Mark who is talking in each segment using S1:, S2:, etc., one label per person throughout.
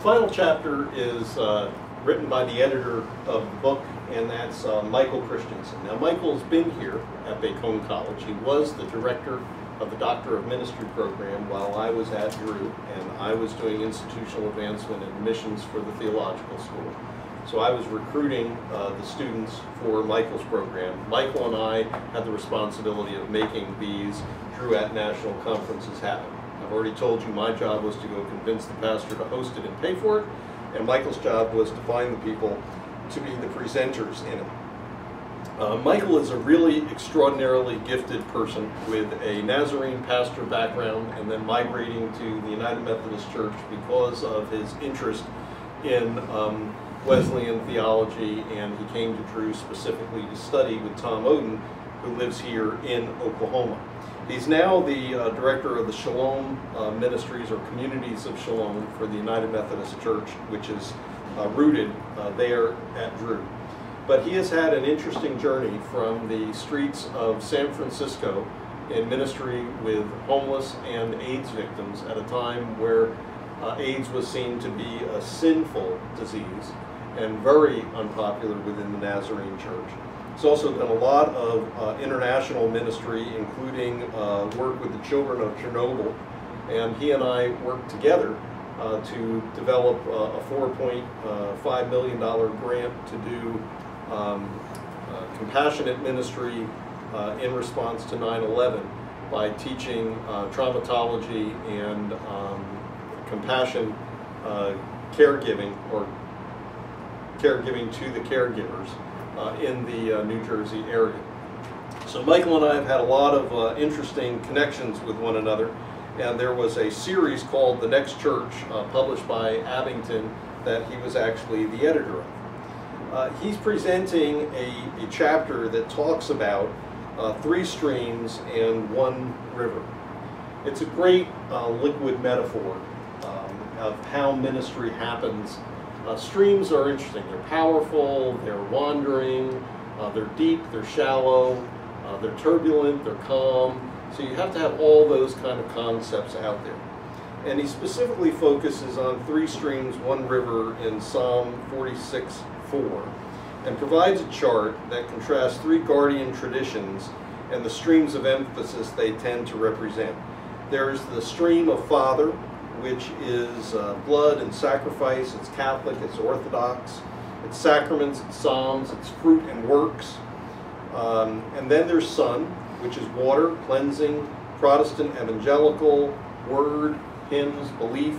S1: final chapter is written by the editor of the book, and that's Michael Christensen. Now, Michael's been here at Bacone College. He was the director of the Doctor of Ministry program while I was at Drew, and I was doing institutional advancement and admissions for the theological school. So I was recruiting the students for Michael's program. Michael and I had the responsibility of making these Drew at National conferences happen. I've already told you my job was to go convince the pastor to host it and pay for it, and Michael's job was to find the people to be the presenters in it. Michael is a really extraordinarily gifted person with a Nazarene pastor background and then migrating to the United Methodist Church because of his interest in Wesleyan theology, and he came to Drew specifically to study with Tom Oden, who lives here in Oklahoma. He's now the director of the Shalom Ministries, or Communities of Shalom, for the United Methodist Church, which is rooted there at Drew. But he has had an interesting journey from the streets of San Francisco in ministry with homeless and AIDS victims at a time where AIDS was seen to be a sinful disease and very unpopular within the Nazarene Church. He's also done a lot of international ministry, including work with the children of Chernobyl, and he and I worked together to develop a $4.5 million grant to do compassionate ministry in response to 9/11 by teaching traumatology and compassion caregiving, or caregiving to the caregivers in the New Jersey area. So Michael and I have had a lot of interesting connections with one another, and there was a series called The Next Church published by Abington that he was actually the editor of. He's presenting a chapter that talks about 3 streams and 1 river. It's a great liquid metaphor of how ministry happens. Streams are interesting. They're powerful, they're wandering, they're deep, they're shallow, they're turbulent, they're calm. So you have to have all those kind of concepts out there. And he specifically focuses on 3 streams, 1 river in Psalm 46:4, and provides a chart that contrasts 3 guardian traditions and the streams of emphasis they tend to represent. There's the stream of Father, which is blood and sacrifice. It's Catholic, it's Orthodox, it's sacraments, it's psalms, it's fruit and works. And then there's Son, which is water, cleansing, Protestant, evangelical, word, hymns, belief.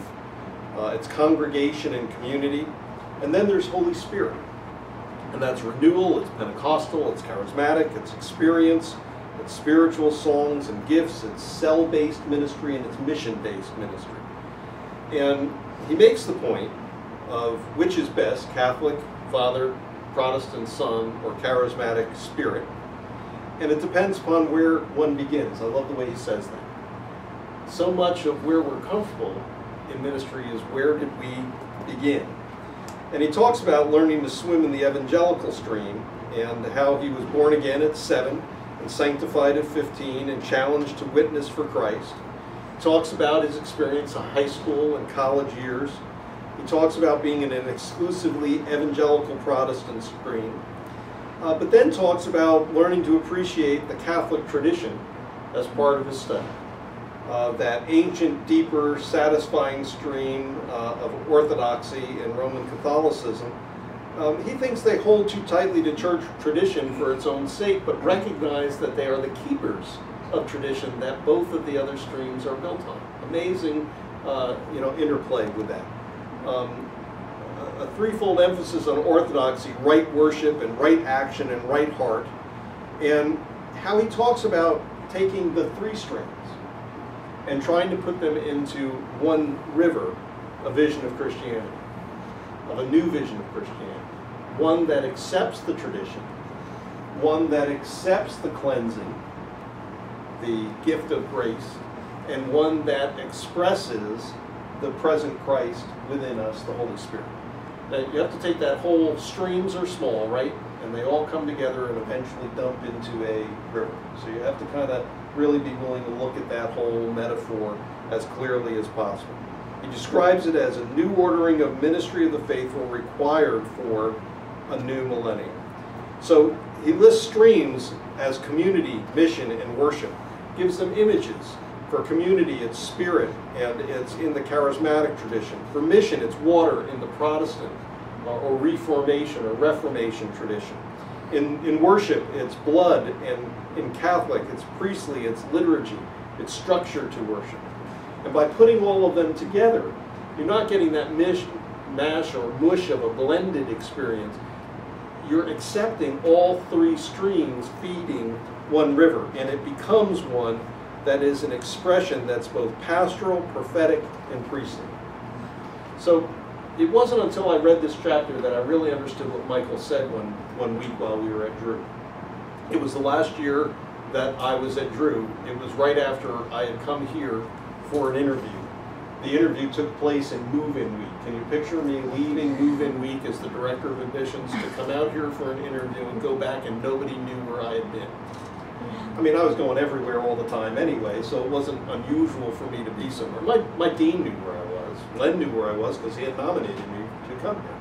S1: It's congregation and community. And then there's Holy Spirit. And that's renewal, it's Pentecostal, it's charismatic, it's experience, it's spiritual songs and gifts, it's cell-based ministry, and it's mission-based ministry. And he makes the point of which is best, Catholic, Father, Protestant, Son, or charismatic Spirit. And it depends upon where one begins. I love the way he says that. So much of where we're comfortable in ministry is where did we begin? And he talks about learning to swim in the evangelical stream and how he was born again at 7 and sanctified at 15 and challenged to witness for Christ. He talks about his experience of high school and college years. He talks about being in an exclusively evangelical Protestant stream, but then talks about learning to appreciate the Catholic tradition as part of his study. That ancient, deeper, satisfying stream of orthodoxy and Roman Catholicism. He thinks they hold too tightly to church tradition for its own sake, but recognize that they are the keepers of tradition that both of the other streams are built on. Amazing, interplay with that. A threefold emphasis on orthodoxy: right worship and right action and right heart, and how he talks about taking the 3 streams and trying to put them into 1 river, a vision of Christianity, of a new vision of Christianity. One that accepts the tradition, one that accepts the cleansing, the gift of grace, and one that expresses the present Christ within us, the Holy Spirit. Now, you have to take that whole, streams are small, right? And they all come together and eventually dump into a river. So you have to kind of really be willing to look at that whole metaphor as clearly as possible. He describes it as a new ordering of ministry of the faithful required for a new millennium. So he lists streams as community, mission, and worship. Gives them images. For community, it's spirit, and it's in the charismatic tradition. For mission, it's water in the Protestant or Reformation or Reformation tradition. In worship, it's blood, and in Catholic, it's priestly, it's liturgy, it's structure to worship. And by putting all of them together, you're not getting that mash or mush of a blended experience. You're accepting all three streams feeding one river, and it becomes one that is an expression that's both pastoral, prophetic, and priestly. So it wasn't until I read this chapter that I really understood what Michael said one week while we were at Drew. It was the last year that I was at Drew. It was right after I had come here for an interview. The interview took place in move-in week. Can you picture me leaving move-in week as the director of admissions to come out here for an interview and go back and nobody knew where I had been? I mean, I was going everywhere all the time anyway, so it wasn't unusual for me to be somewhere. My dean knew where I was. Len knew where I was because he had nominated me to come here.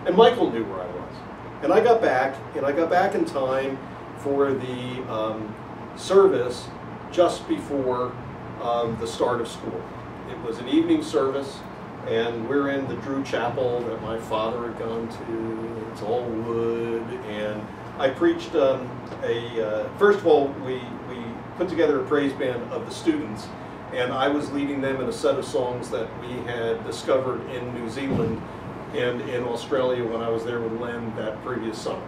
S1: And Michael knew where I was. And I got back in time for the service just before the start of school. It was an evening service, and we're in the Drew Chapel that my father had gone to. It's all wood, and I preached first of all, we put together a praise band of the students, and I was leading them in a set of songs that we had discovered in New Zealand and in Australia when I was there with Len that previous summer.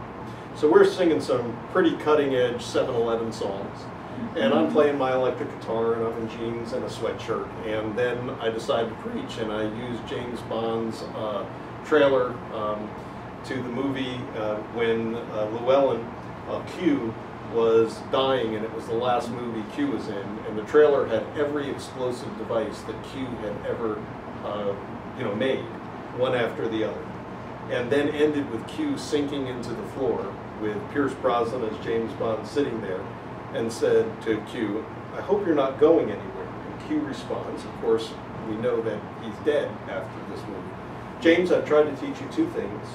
S1: So we're singing some pretty cutting-edge 7-Eleven songs, and I'm playing my electric guitar, and I'm in jeans and a sweatshirt, and then I decided to preach, and I used James Bond's trailer to the movie when Llewellyn, Q, was dying, and it was the last movie Q was in, and the trailer had every explosive device that Q had ever made, one after the other. And then ended with Q sinking into the floor with Pierce Brosnan as James Bond sitting there, and said to Q, "I hope you're not going anywhere." And Q responds, of course, we know that he's dead after this movie. "James, I've tried to teach you two things.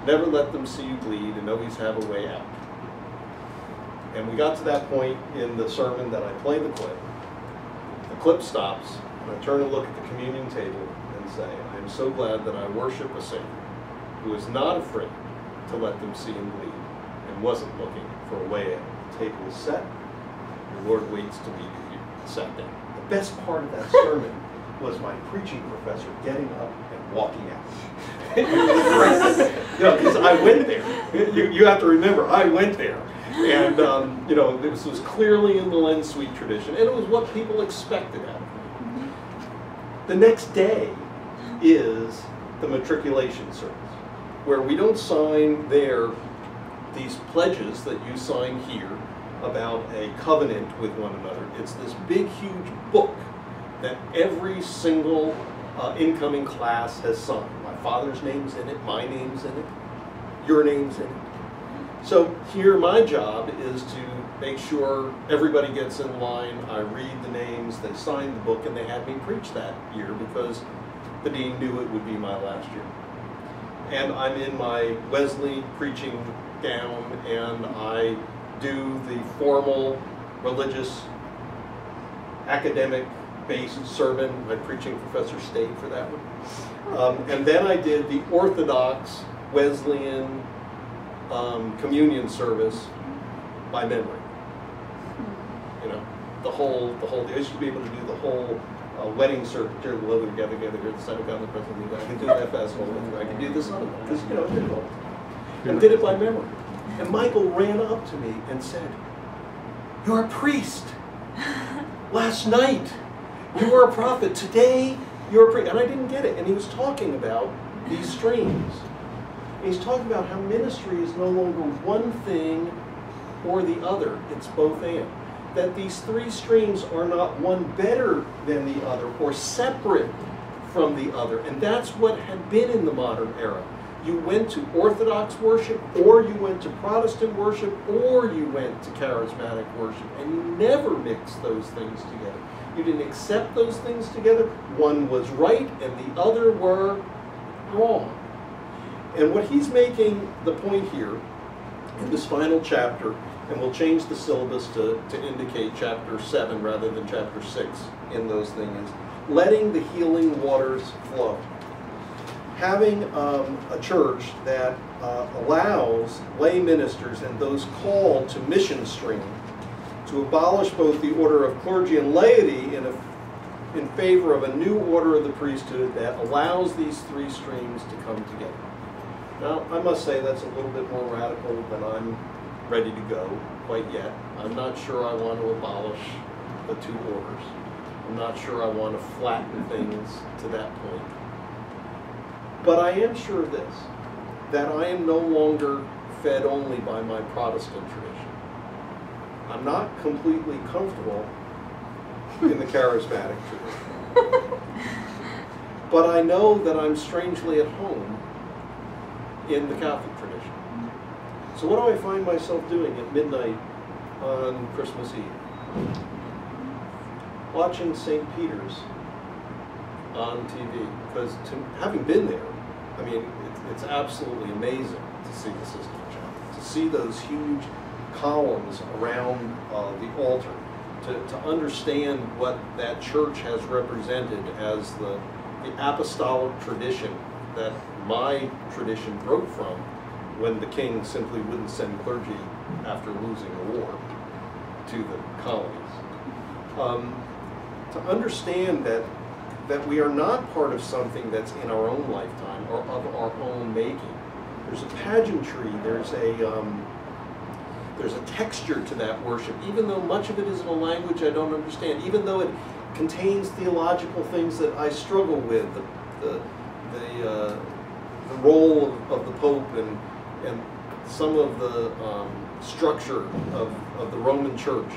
S1: Never let them see you bleed, and always have a way out." And we got to that point in the sermon that I played the clip. The clip stops, and I turn and look at the communion table and say, "I am so glad that I worship a Savior who is not afraid to let them see him bleed and wasn't looking for a way out. The table is set. The Lord waits to meet you here." Sat down. The best part of that sermon was my preaching professor getting up and walking out. Because I went there. You have to remember, I went there. And, this was clearly in the Len Sweet tradition, and it was what people expected out of me. The next day is the matriculation service, where we don't sign there these pledges that you sign here about a covenant with one another. It's this big, huge book that every single incoming class has signed. My father's name's in it, my name's in it, your name's in it. So here my job is to make sure everybody gets in line. I read the names, they signed the book, and they had me preach that year because the dean knew it would be my last year. And I'm in my Wesley preaching gown, and I do the formal religious academic-based sermon. My preaching professor stayed for that one. And then I did the Orthodox Wesleyan communion service by memory. The whole. I used to be able to do the whole wedding service. Dear the Lord, together here at the side of God, the presence of God. I can do that fast forward. I can do this other one because I did it all. And did it by memory. And Michael ran up to me and said, "You're a priest. Last night you were a prophet. Today you're a priest." And I didn't get it. And he was talking about these streams. He's talking about how ministry is no longer one thing or the other. It's both and. That these three streams are not one better than the other or separate from the other. And that's what had been in the modern era. You went to Orthodox worship, or you went to Protestant worship, or you went to charismatic worship. And you never mixed those things together. You didn't accept those things together. One was right and the other were wrong. And what he's making the point here in this final chapter, and we'll change the syllabus to indicate chapter 7 rather than chapter 6 in those things, is letting the healing waters flow. Having a church that allows lay ministers and those called to mission stream to abolish both the order of clergy and laity in favor of a new order of the priesthood that allows these three streams to come together. Now, I must say that's a little bit more radical than I'm ready to go quite yet. I'm not sure I want to abolish the two orders. I'm not sure I want to flatten things to that point. But I am sure of this, that I am no longer fed only by my Protestant tradition. I'm not completely comfortable in the charismatic tradition. But I know that I'm strangely at home in the Catholic tradition. So what do I find myself doing at midnight on Christmas Eve? Watching St. Peter's on TV. Because having been there, I mean, it's absolutely amazing to see the Sistine Chapel, to see those huge columns around the altar, to understand what that church has represented as the apostolic tradition that my tradition broke from when the king simply wouldn't send clergy after losing a war to the colonies. To understand that we are not part of something that's in our own lifetime or of our own making. There's a pageantry, there's a texture to that worship, even though much of it is in a language I don't understand, even though it contains theological things that I struggle with, the role of the Pope and some of the structure of the Roman Church.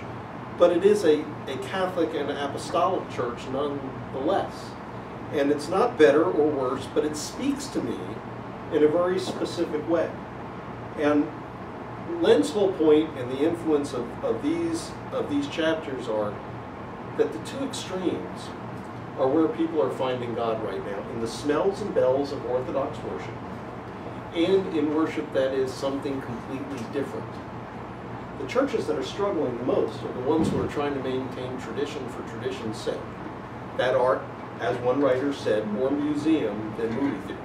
S1: But it is a Catholic and apostolic church nonetheless. And it's not better or worse, but it speaks to me in a very specific way. And Len's whole point and the influence of these chapters are that the two extremes are where people are finding God right now, in the smells and bells of Orthodox worship, and in worship that is something completely different. The churches that are struggling the most are the ones who are trying to maintain tradition for tradition's sake, that are, as one writer said, more museum than movie theater.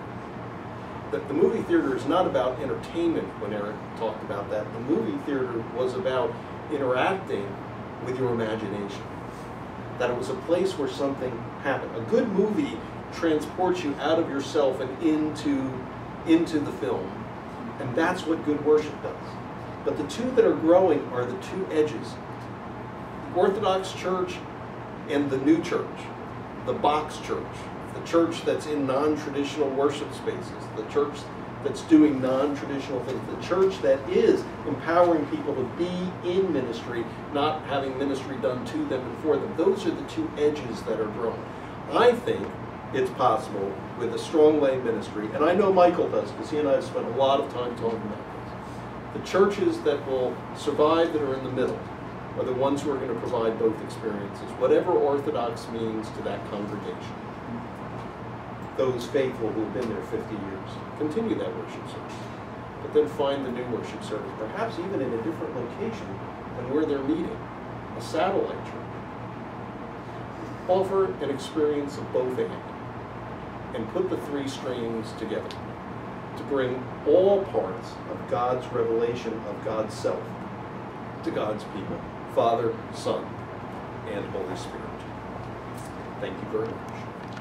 S1: That the movie theater is not about entertainment when Eric talked about that. The movie theater was about interacting with your imagination. That it was a place where something happened. A good movie transports you out of yourself and into the film. And that's what good worship does. But the two that are growing are the two edges. The Orthodox Church and the new church. The box church. The church that's in non-traditional worship spaces. The church that's doing non-traditional things. The church that is empowering people to be in ministry, not having ministry done to them and for them. Those are the two edges that are growing. I think it's possible with a strong lay ministry, and I know Michael does, because he and I have spent a lot of time talking about this. The churches that will survive that are in the middle are the ones who are going to provide both experiences, whatever Orthodox means to that congregation. Those faithful who have been there 50 years continue that worship service, but then find the new worship service, perhaps even in a different location than where they're meeting, a satellite church. Offer an experience of both and put the three streams together to bring all parts of God's revelation of God's self to God's people, Father, Son, and Holy Spirit. Thank you very much.